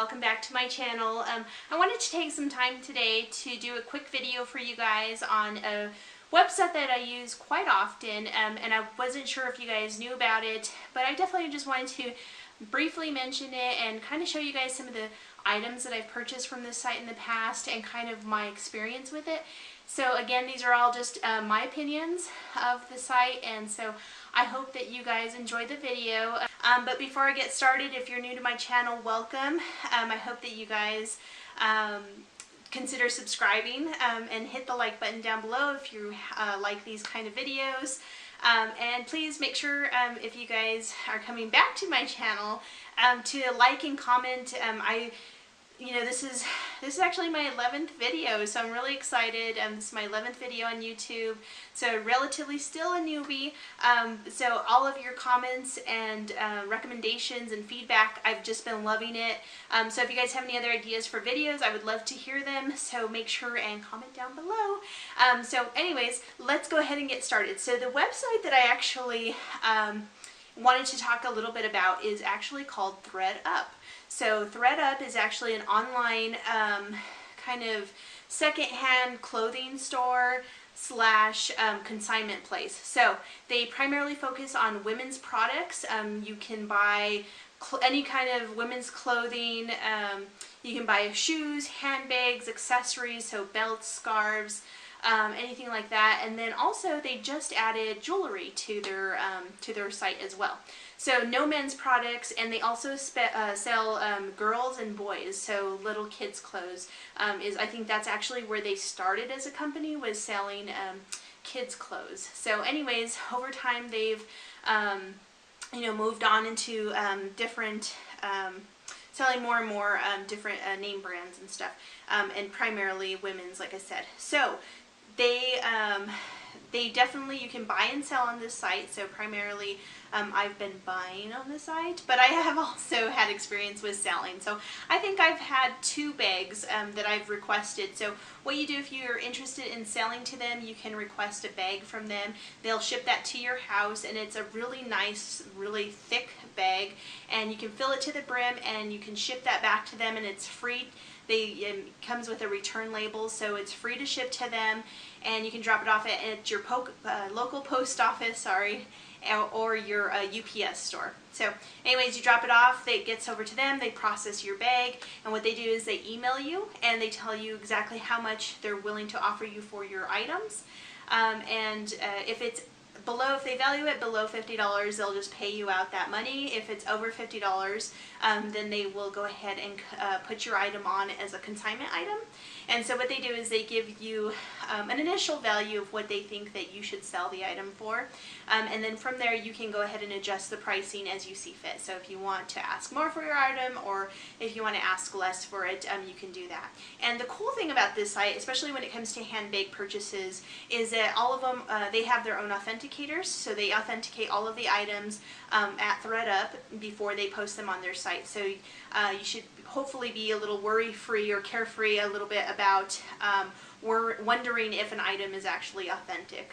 welcome back to my channel. I wanted to take some time today to do a quick video for you guys on a website that I use quite often, and I wasn't sure if you guys knew about it, but I definitely just wanted to briefly mention it and kind of show you guys some of the items that I've purchased from this site in the past and kind of my experience with it. So again, these are all just my opinions of the site, and so I hope that you guys enjoy the video. But before I get started, if you're new to my channel, welcome. I hope that you guys consider subscribing and hit the like button down below if you like these kind of videos. And please make sure, if you guys are coming back to my channel, to like and comment. This is actually my 11th video, so I'm really excited. This is my 11th video on YouTube, so relatively still a newbie. So all of your comments and recommendations and feedback, I've just been loving it. So if you guys have any other ideas for videos, I would love to hear them, so make sure and comment down below. So anyways, let's go ahead and get started. So the website that I actually wanted to talk a little bit about is actually called ThredUp. So ThredUp is actually an online kind of secondhand clothing store slash consignment place. So they primarily focus on women's products. You can buy any kind of women's clothing. You can buy shoes, handbags, accessories, so belts, scarves, anything like that. And then also they just added jewelry to their site as well. So no men's products, and they also sell girls and boys, so little kids clothes. I think that's actually where they started as a company, was selling kids clothes. So anyways, over time they've moved on into different selling more and more different name brands and stuff, and primarily women's, like I said. So they definitely, you can buy and sell on this site. So primarily I've been buying on the site, but I have also had experience with selling. So I think I've had 2 bags that I've requested. So what you do if you're interested in selling to them, you can request a bag from them. They'll ship that to your house, and it's a really nice, really thick bag, and you can fill it to the brim and you can ship that back to them, and it's free. It comes with a return label, so it's free to ship to them, and you can drop it off at your local post office, or your UPS store. So anyways, you drop it off, it gets over to them, they process your bag, and what they do is they email you and they tell you exactly how much they're willing to offer you for your items. If they value it below $50, they'll just pay you out that money. If it's over $50, then they will go ahead and put your item on as a consignment item. And so what they do is they give you an initial value of what they think that you should sell the item for. And then from there you can go ahead and adjust the pricing as you see fit. So if you want to ask more for your item, or if you want to ask less for it, you can do that. And the cool thing about this site, especially when it comes to handbag purchases, is that all of them, they have their own authenticators. So they authenticate all of the items at ThredUp before they post them on their site. So you should hopefully be a little worry-free or carefree a little bit about wondering if an item is actually authentic.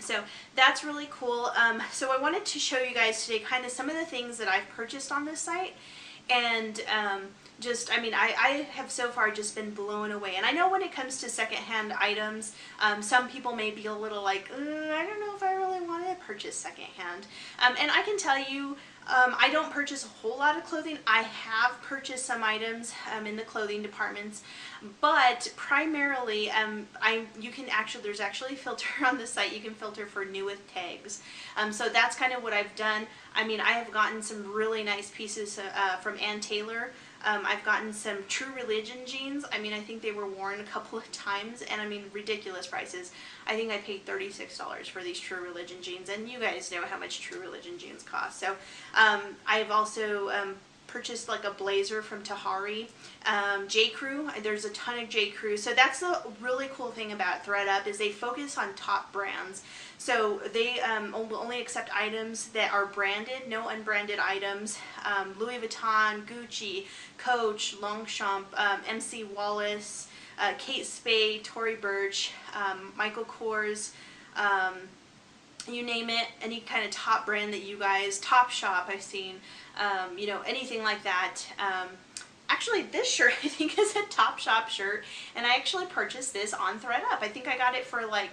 So that's really cool. So I wanted to show you guys today kind of some of the things that I've purchased on this site, and I have so far just been blown away. And I know when it comes to secondhand items, some people may be a little like, I don't know if I really want to purchase secondhand. And I can tell you, I don't purchase a whole lot of clothing. I have purchased some items in the clothing departments, but primarily there's actually a filter on the site. You can filter for new with tags. So that's kind of what I've done. I have gotten some really nice pieces from Ann Taylor. I've gotten some True Religion jeans. I think they were worn a couple of times, and ridiculous prices. I think I paid $36 for these True Religion jeans, and you guys know how much True Religion jeans cost. So I've also purchased like a blazer from Tahari. J. Crew, there's a ton of J. Crew. So that's the really cool thing about ThredUp, is they focus on top brands. So they only accept items that are branded, no unbranded items. Louis Vuitton, Gucci, Coach, Longchamp, MC Wallace, Kate Spade, Tory Burch, Michael Kors, you name it, any kind of top brand that you guys, Top Shop I've seen, you know, anything like that. actually this shirt I think is a Topshop shirt, and I actually purchased this on ThredUp. I think I got it for like,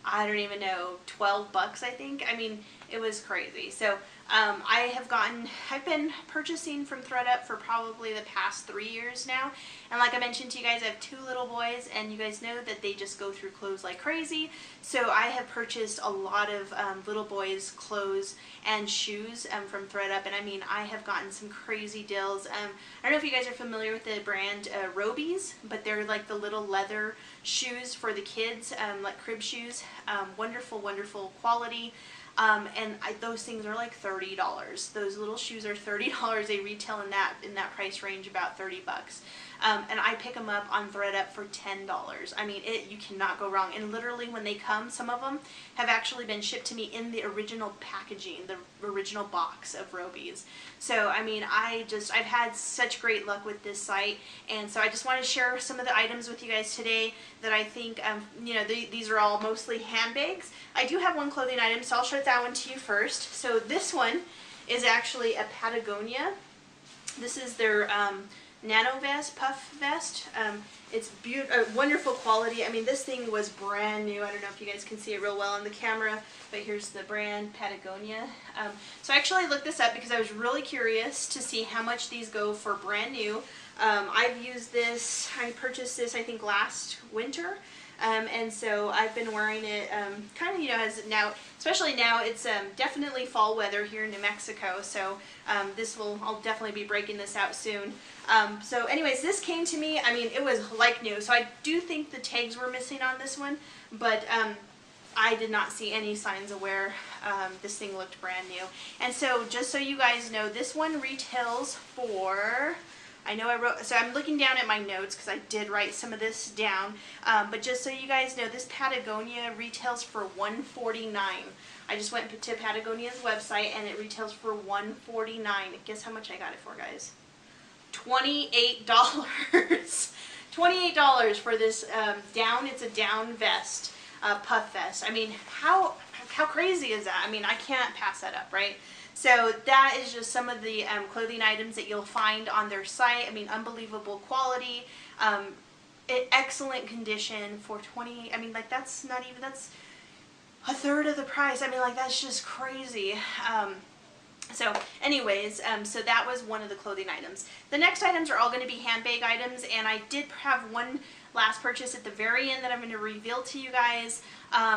I don't even know, 12 bucks I think. I mean, it was crazy. So I've been purchasing from ThredUp for probably the past 3 years now. And like I mentioned to you guys, I have 2 little boys, and you guys know that they just go through clothes like crazy. So I have purchased a lot of little boys' clothes and shoes from ThredUp. And I mean, I have gotten some crazy deals. I don't know if you guys are familiar with the brand Robies, but they're like the little leather shoes for the kids, like crib shoes. Wonderful, wonderful quality. Those things are like $30. Those little shoes are $30. They retail in that price range, about 30 bucks. And I pick them up on ThredUp for $10. I mean, you cannot go wrong. And literally when they come, some of them have actually been shipped to me in the original packaging, the original box of Robies. So, I mean, I've had such great luck with this site. And so I just want to share some of the items with you guys today that I think, you know, these are all mostly handbags. I do have one clothing item, so I'll show that one to you first. So this one is actually a Patagonia. This is their Nano Vest, Puff Vest. It's wonderful quality. I mean, this thing was brand new. I don't know if you guys can see it real well on the camera, but here's the brand, Patagonia. So I actually looked this up because I was really curious to see how much these go for brand new. I've used this, I purchased this I think last winter. And so I've been wearing it kind of, you know, as now, especially now, it's definitely fall weather here in New Mexico, so I'll definitely be breaking this out soon. So anyways, this came to me, I mean, it was like new, so I do think the tags were missing on this one, but I did not see any signs of where this thing looked brand new. And so just so you guys know, this one retails for, I know I wrote, so I'm looking down at my notes because I did write some of this down, but just so you guys know, this Patagonia retails for $149. I just went to Patagonia's website and it retails for $149. Guess how much I got it for, guys? $28. $28 for this down, it's a down vest, puff vest. I mean, how crazy is that? I mean, I can't pass that up, right? So that is just some of the clothing items that you'll find on their site. I mean, unbelievable quality, excellent condition for $28. I mean, like, that's not even, that's a third of the price. I mean, like, that's just crazy. So anyways, so that was one of the clothing items. The next items are all going to be handbag items, and I did have one last purchase at the very end that I'm going to reveal to you guys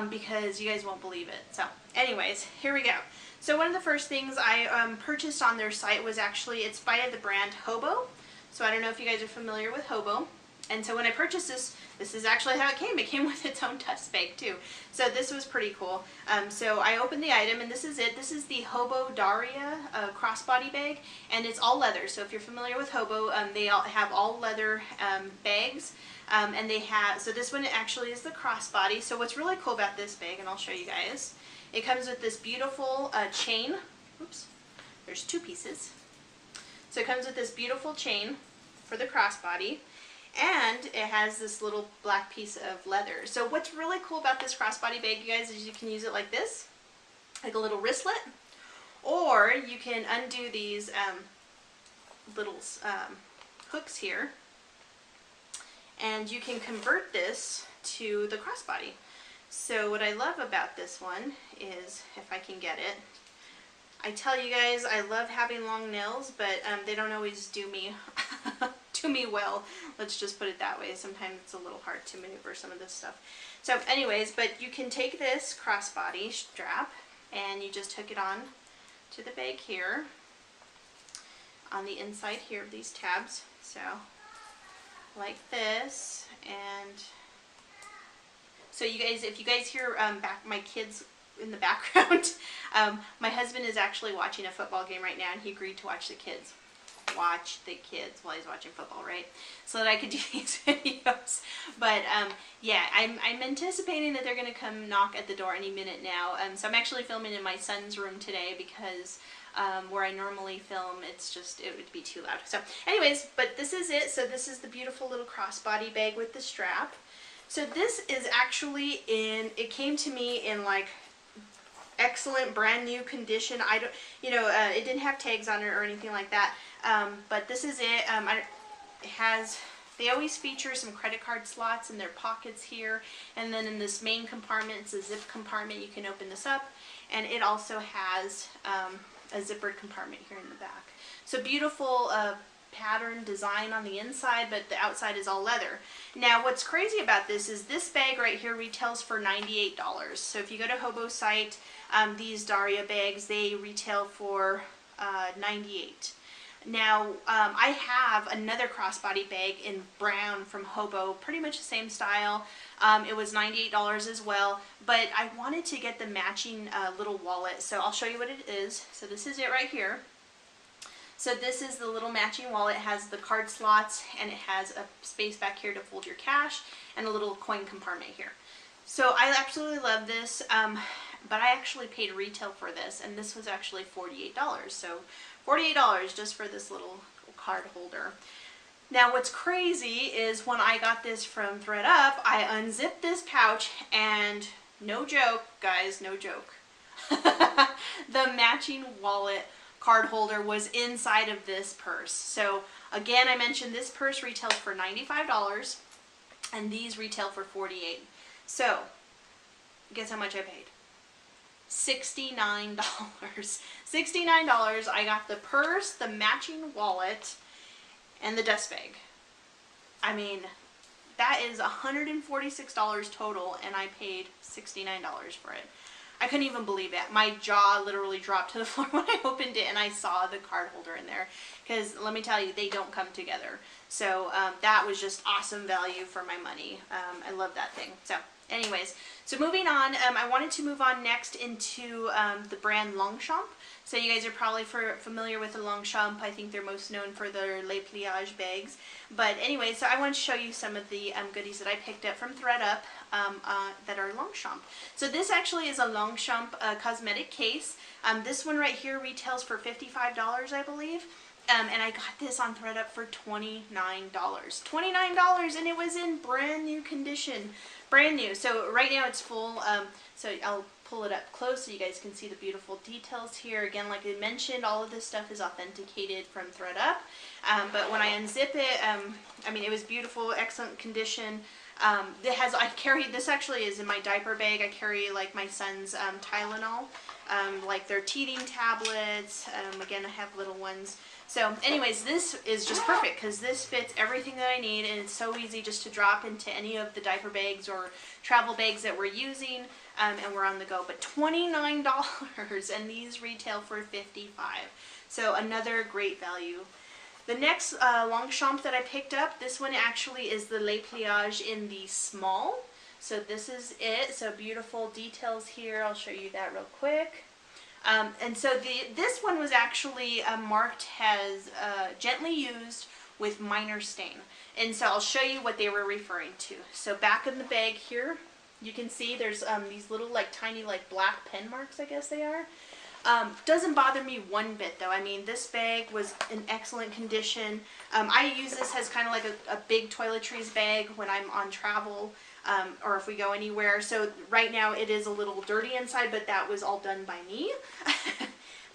because you guys won't believe it. So anyways, here we go. So one of the first things I purchased on their site was actually, it's by the brand Hobo. So I don't know if you guys are familiar with Hobo. And so when I purchased this, this is actually how it came. It came with its own dust bag too. So this was pretty cool. So I opened the item and this is it. This is the Hobo Daria crossbody bag, and it's all leather. So if you're familiar with Hobo, they all have all leather bags. And they have, so this one actually is the crossbody. So what's really cool about this bag, and I'll show you guys, it comes with this beautiful chain. Oops, there's 2 pieces. So it comes with this beautiful chain for the crossbody, and it has this little black piece of leather. So what's really cool about this crossbody bag, you guys, is you can use it like this, like a little wristlet, or you can undo these little hooks here, and you can convert this to the crossbody. So what I love about this one is, if I can get it, I tell you guys, I love having long nails, but they don't always do me well. Let's just put it that way. Sometimes it's a little hard to maneuver some of this stuff. So anyways, but you can take this crossbody strap and you just hook it on to the bag here, on the inside here of these tabs. So like this, and so you guys, if you guys hear my kids in the background, my husband is actually watching a football game right now, and he agreed to watch the kids while he's watching football, right? So that I could do these videos. But yeah, I'm anticipating that they're going to come knock at the door any minute now. So I'm actually filming in my son's room today because where I normally film, it would be too loud. So anyways, but this is it. So this is the beautiful little crossbody bag with the strap. So this is actually it came to me in like excellent brand new condition. It didn't have tags on it or anything like that. But this is it. it has, they always feature some credit card slots in their pockets here, and then in this main compartment, it's a zip compartment. You can open this up, and it also has a zippered compartment here in the back. So beautiful pattern design on the inside, but the outside is all leather. Now what's crazy about this is this bag right here retails for $98. So if you go to Hobo site, these Daria bags, they retail for $98. Now I have another crossbody bag in brown from Hobo, pretty much the same style. It was $98 as well, but I wanted to get the matching little wallet, so I'll show you what it is. So this is it right here. So this is the little matching wallet. It has the card slots, and it has a space back here to fold your cash, and a little coin compartment here. So I absolutely love this, but I actually paid retail for this, and this was actually $48. So $48 just for this little card holder. Now what's crazy is when I got this from ThredUp, I unzipped this pouch, and no joke, guys, no joke, the matching wallet card holder was inside of this purse. So again, I mentioned this purse retailed for $95, and these retail for $48. So guess how much I paid? $69. $69. I got the purse, the matching wallet, and the dust bag. I mean, that is $146 total, and I paid $69 for it. I couldn't even believe it. My jaw literally dropped to the floor when I opened it and I saw the card holder in there. Because let me tell you, they don't come together. So that was just awesome value for my money. I love that thing. So anyways, so moving on, I wanted to move on next into the brand Longchamp. So you guys are probably familiar with the Longchamp. I think they're most known for their Pliage bags. But anyway, so I want to show you some of the goodies that I picked up from ThredUp that are Longchamp. So this actually is a Longchamp cosmetic case. This one right here retails for $55, I believe. And I got this on ThredUp for $29. $29, and it was in brand new condition. Brand new. So right now it's full. So I'll pull it up close so you guys can see the beautiful details here. Again, like I mentioned, all of this stuff is authenticated from ThredUp. But when I unzip it, I mean, it was beautiful, excellent condition. I carry, this actually is in my diaper bag. I carry like my son's Tylenol, like their teething tablets. Again, I have little ones. So anyways, this is just perfect because this fits everything that I need, and it's so easy just to drop into any of the diaper bags or travel bags that we're using, and we're on the go. But $29, and these retail for $55. So another great value. The next Longchamp that I picked up, this one actually is the Pliage in the small. So this is it. So beautiful details here. I'll show you that real quick. And so this one was actually marked as gently used with minor stain. And so I'll show you what they were referring to. So back in the bag here, you can see there's these little like tiny like black pen marks, I guess they are. Doesn't bother me one bit though. I mean, this bag was in excellent condition. I use this as kind of like a big toiletries bag when I'm on travel. Or if we go anywhere. So right now it is a little dirty inside, but that was all done by me.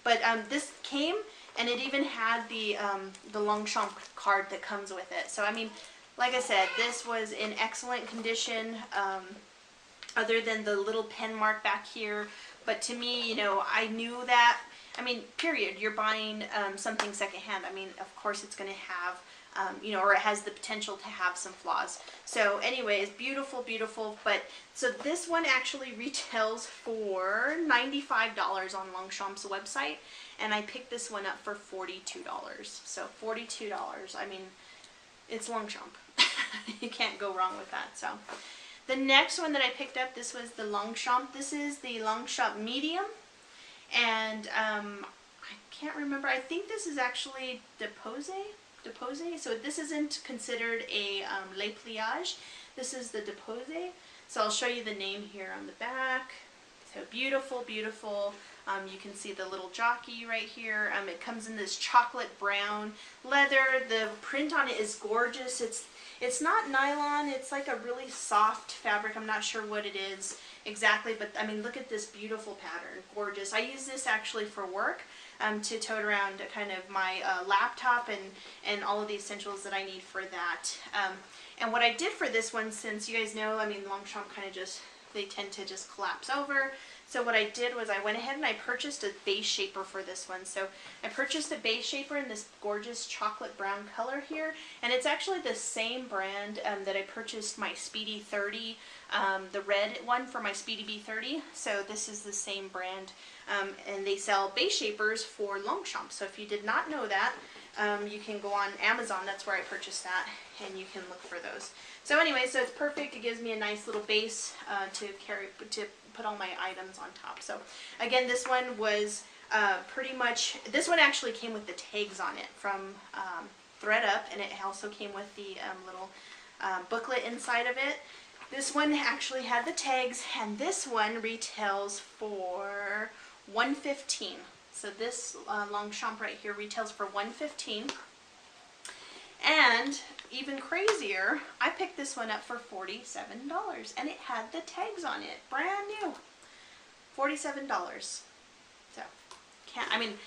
But this came, and it even had the Longchamp card that comes with it. So I mean, like I said, this was in excellent condition, other than the little pen mark back here. But to me, you know, I knew that, I mean, period, you're buying something secondhand. I mean, of course it's going to have you know, or it has the potential to have some flaws. So anyways, beautiful, beautiful. But so this one actually retails for $95 on Longchamp's website, and I picked this one up for $42. So $42. I mean, it's Longchamp. You can't go wrong with that. So the next one that I picked up, this was the Longchamp. This is the Longchamp medium, and I can't remember. I think this is actually Depose. So this isn't considered a Pliage. This is the Depose. So I'll show you the name here on the back. So beautiful, beautiful. You can see the little jockey right here. It comes in this chocolate brown leather. The print on it is gorgeous. It's not nylon. It's like a really soft fabric. I'm not sure what it is exactly, but I mean, look at this beautiful pattern. Gorgeous. I use this actually for work, to tote around kind of my laptop and all of the essentials that I need for that. And what I did for this one, since you guys know, I mean, Longchamp kind of just, they tend to just collapse over. So what I did was I went ahead and I purchased a base shaper for this one. So I purchased a base shaper in this gorgeous chocolate brown color here. And it's actually the same brand that I purchased my Speedy 30, the red one for my Speedy B30. So this is the same brand. And they sell base shapers for Longchamp. So if you did not know that, you can go on Amazon. That's where I purchased that. And you can look for those. So anyway, so it's perfect. It gives me a nice little base to put all my items on top. So again, this one was pretty much, this one actually came with the tags on it from ThredUp, and it also came with the little booklet inside of it. This one actually had the tags, and this one retails for $115. So this Longchamp right here retails for $115. And even crazier, I picked this one up for $47, and it had the tags on it, brand new. $47. So, I mean,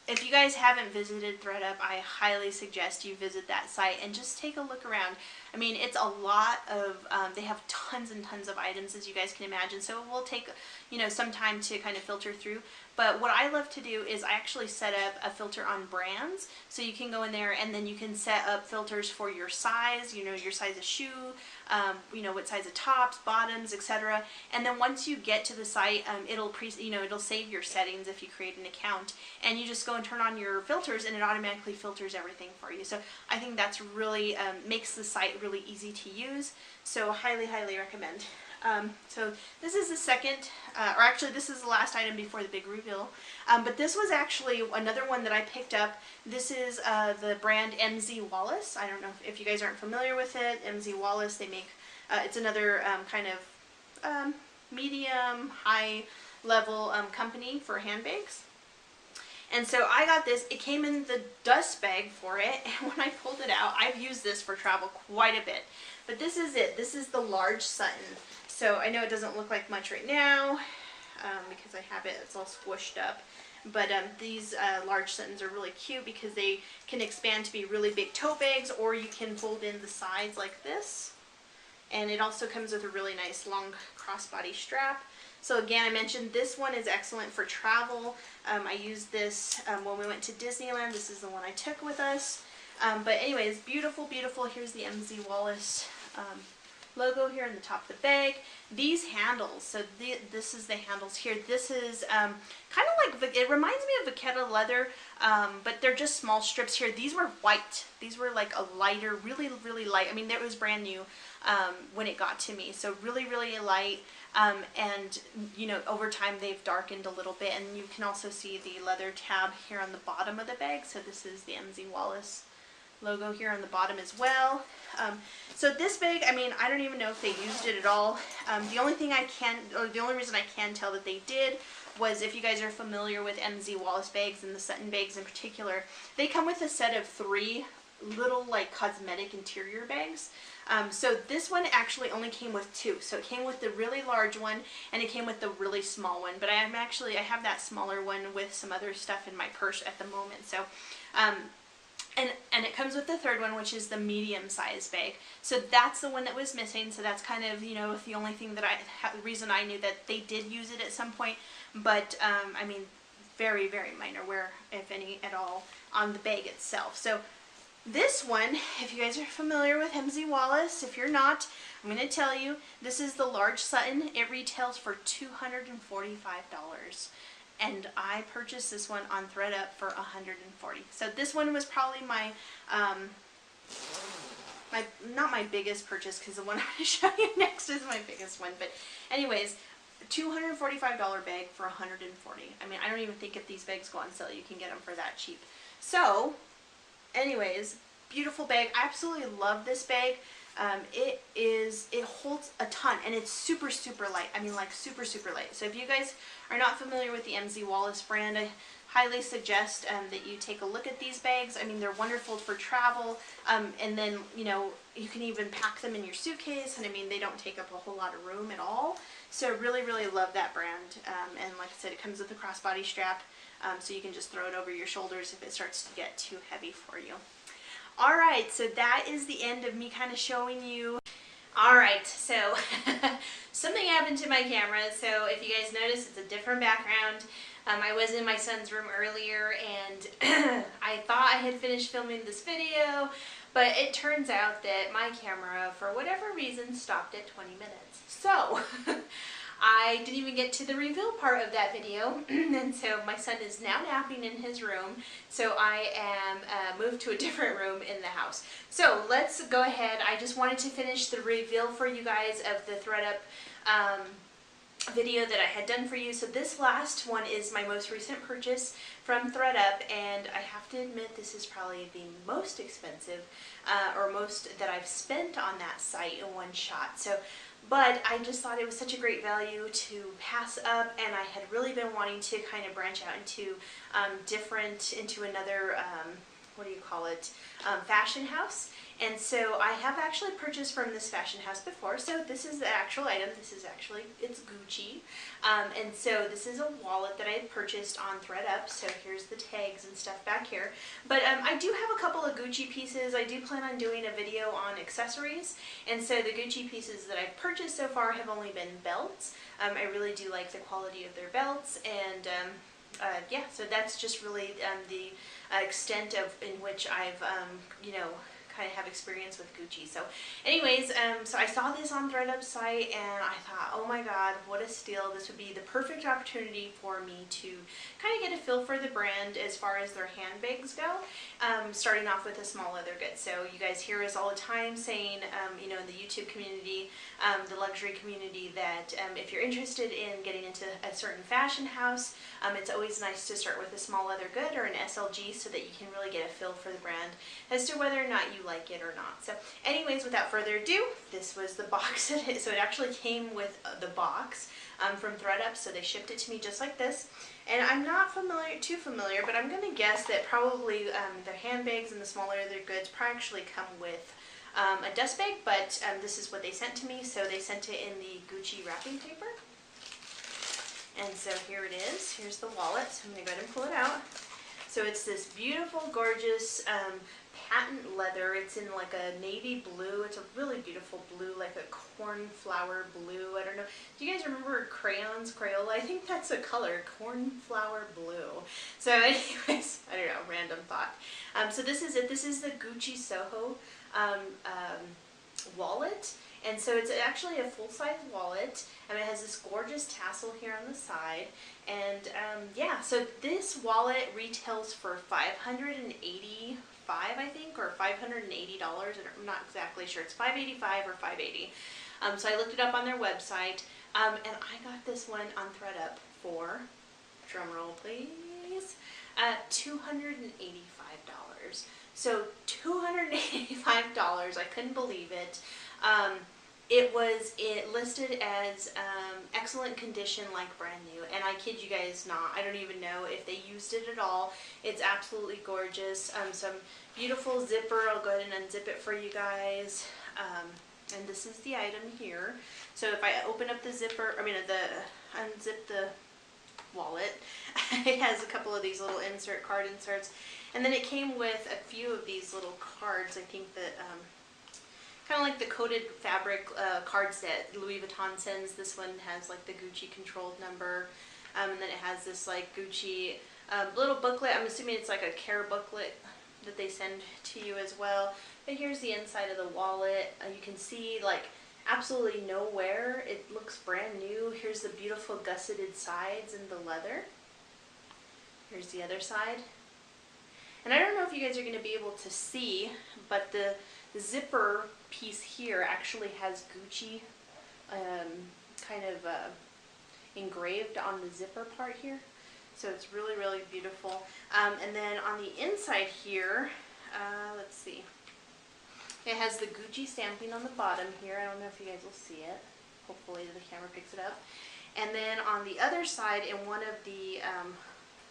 if you guys haven't visited ThredUp, I highly suggest you visit that site and just take a look around. I mean, it's a lot of, they have tons and tons of items, as you guys can imagine, so it will take, you know, some time to kind of filter through. But what I love to do is I actually set up a filter on brands, so you can go in there and then you can set up filters for your size, you know, your size of shoe, you know, what size of tops, bottoms, etc. And then once you get to the site, it'll save your settings if you create an account, and you just go and turn on your filters, and it automatically filters everything for you. So I think that's really makes the site really easy to use. So highly, highly recommend. So this is the second, or actually this is the last item before the big reveal, but this was actually another one that I picked up. This is the brand MZ Wallace. I don't know if you guys aren't familiar with it. MZ Wallace, they make, it's another kind of medium, high level company for handbags. And so I got this. It came in the dust bag for it, and when I pulled it out, I've used this for travel quite a bit. But this is it. This is the large Sutton. So I know it doesn't look like much right now because I have it, it's all squished up. But these large Suttons are really cute because they can expand to be really big tote bags, or you can fold in the sides like this. And it also comes with a really nice long crossbody strap. So again, I mentioned this one is excellent for travel. I used this when we went to Disneyland. This is the one I took with us. But anyways, beautiful, beautiful. Here's the MZ Wallace logo here in the top of the bag. These handles, so this is the handles here. This is kind of like, it reminds me of Vachetta leather, but they're just small strips here. These were white. These were like a lighter, really, really light. I mean, it was brand new when it got to me. So really, really light. And you know, over time they've darkened a little bit, and you can also see the leather tab here on the bottom of the bag. So this is the MZ Wallace logo here on the bottom as well. So this bag, I mean, I don't even know if they used it at all. The only reason I can tell that they did was, if you guys are familiar with MZ Wallace bags and the Sutton bags in particular, they come with a set of 3 little like cosmetic interior bags. So this one actually only came with 2. So it came with the really large one, and it came with the really small one. But I have that smaller one with some other stuff in my purse at the moment. So and it comes with the third one, which is the medium size bag. So that's the one that was missing. So that's kind of, you know, the only thing that the reason I knew that they did use it at some point. But I mean, very, very minor wear, if any at all, on the bag itself. So this one, if you guys are familiar with MZ Wallace, if you're not, I'm going to tell you, this is the large Sutton. It retails for $245. And I purchased this one on ThredUp for $140. So this one was probably my, not my biggest purchase, because the one I'm going to show you next is my biggest one. But anyways, $245 bag for $140. I mean, I don't even think if these bags go on sale, you can get them for that cheap. So anyways, beautiful bag. I absolutely love this bag. it holds a ton, and it's super, super light. I mean, like super, super light. So if you guys are not familiar with the MZ Wallace brand, I highly suggest that you take a look at these bags. I mean, they're wonderful for travel, and then, you know, you can even pack them in your suitcase, and I mean, they don't take up a whole lot of room at all. So really, really love that brand, and like I said, it comes with a crossbody strap, so you can just throw it over your shoulders if it starts to get too heavy for you. Alright, so that is the end of me kind of showing you. Alright, so something happened to my camera, so if you guys notice, it's a different background. I was in my son's room earlier, and I thought I had finished filming this video, but it turns out that my camera, for whatever reason, stopped at 20 minutes. So I didn't even get to the reveal part of that video, and so my son is now napping in his room, so I am moved to a different room in the house. So let's go ahead. I just wanted to finish the reveal for you guys of the ThredUp video that I had done for you. So this last one is my most recent purchase from ThredUp, and I have to admit this is probably the most expensive or most that I've spent on that site in one shot. So, but I just thought it was such a great value to pass up, and I had really been wanting to kind of branch out into into another what do you call it, fashion house. And so I have actually purchased from this fashion house before. So this is the actual item. This is actually, it's Gucci. And so this is a wallet that I had purchased on ThredUp. So here's the tags and stuff back here. But I do have a couple of Gucci pieces. I do plan on doing a video on accessories. And so the Gucci pieces that I've purchased so far have only been belts. I really do like the quality of their belts. And yeah, so that's just really the extent of in which I've, you know, kind of have experience with Gucci. So anyways, so I saw this on ThredUp site, and I thought, oh my god, what a steal. This would be the perfect opportunity for me to kind of get a feel for the brand as far as their handbags go, starting off with a small leather goods. So you guys hear us all the time saying, you know, in the YouTube community, the luxury community, that if you're interested in getting into a certain fashion house, it's always nice to start with a small leather good or an SLG so that you can really get a feel for the brand as to whether or not you like it or not. So anyways, without further ado, this was the box. So it actually came with the box from ThredUp, so they shipped it to me just like this. And I'm not too familiar, but I'm going to guess that probably the handbags and the small leather goods probably actually come with a dust bag, but this is what they sent to me. So they sent it in the Gucci wrapping paper. And so here it is. Here's the wallet. So I'm going to go ahead and pull it out. So it's this beautiful, gorgeous patent leather. It's in like a navy blue. It's a really beautiful blue, like a cornflower blue. I don't know. Do you guys remember crayons, Crayola? I think that's a color, cornflower blue. So anyways, I don't know, random thought. So this is it. This is the Gucci Soho wallet. And so it's actually a full-size wallet, and it has this gorgeous tassel here on the side. And yeah, so this wallet retails for $585, I think, or $580. I'm not exactly sure. It's $585 or $580. So I looked it up on their website, and I got this one on ThredUp for, drumroll please, $285. So $285, I couldn't believe it. It was listed as excellent condition, like brand new, and I kid you guys not, I don't even know if they used it at all. It's absolutely gorgeous. Some beautiful zipper. I'll go ahead and unzip it for you guys. And this is the item here. So if I open up the zipper, unzip the wallet, it has a couple of these little card inserts, and then it came with a few of these little cards. I think that kind of like the coated fabric cards that Louis Vuitton sends. This one has like the Gucci controlled number, and then it has this like Gucci little booklet. I'm assuming it's like a care booklet that they send to you as well. But here's the inside of the wallet. You can see like absolutely no wear. It looks brand new. Here's the beautiful gusseted sides and the leather. Here's the other side. And I don't know if you guys are going to be able to see, but the zipper piece here actually has Gucci kind of engraved on the zipper part here. So it's really, really beautiful. And then on the inside here, let's see. It has the Gucci stamping on the bottom here. I don't know if you guys will see it. Hopefully the camera picks it up. And then on the other side, in one of the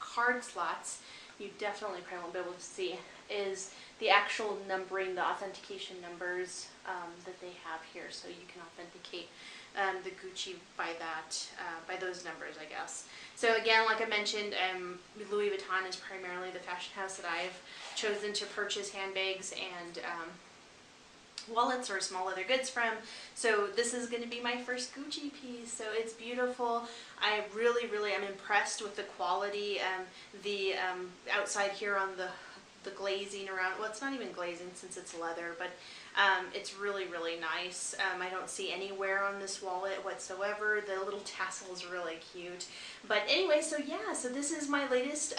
card slots, you definitely probably won't be able to see, is the actual numbering, the authentication numbers that they have here. So you can authenticate the Gucci by that, by those numbers, I guess. So again, like I mentioned, Louis Vuitton is primarily the fashion house that I've chosen to purchase handbags and wallets or small leather goods from. So this is going to be my first Gucci piece. So it's beautiful. I really am impressed with the quality. The outside here on the glazing around, well, it's not even glazing since it's leather, but it's really nice. I don't see any wear on this wallet whatsoever. The little tassel is really cute. But anyway, so yeah, so this is my latest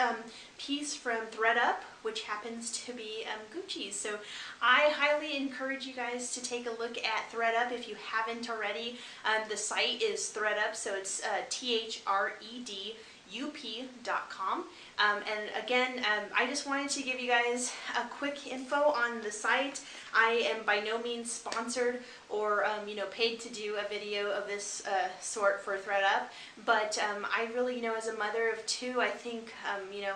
piece from ThredUp, which happens to be Gucci's. So I highly encourage you guys to take a look at ThredUp if you haven't already. The site is ThredUp, so it's ThredUp.com. And again, I just wanted to give you guys a quick info on the site. I am by no means sponsored or you know, paid to do a video of this sort for ThredUp, but I really, you know, as a mother of two, I think you know,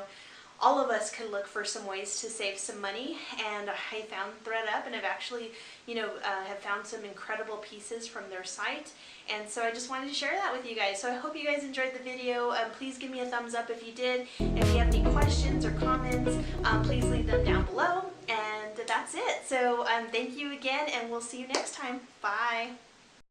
all of us could look for some ways to save some money, and I found ThredUp, and I've actually, you know, have found some incredible pieces from their site, and so I just wanted to share that with you guys. So I hope you guys enjoyed the video. Please give me a thumbs up if you did. If you have any questions or comments, please leave them down below, and that's it. So thank you again, and we'll see you next time. Bye.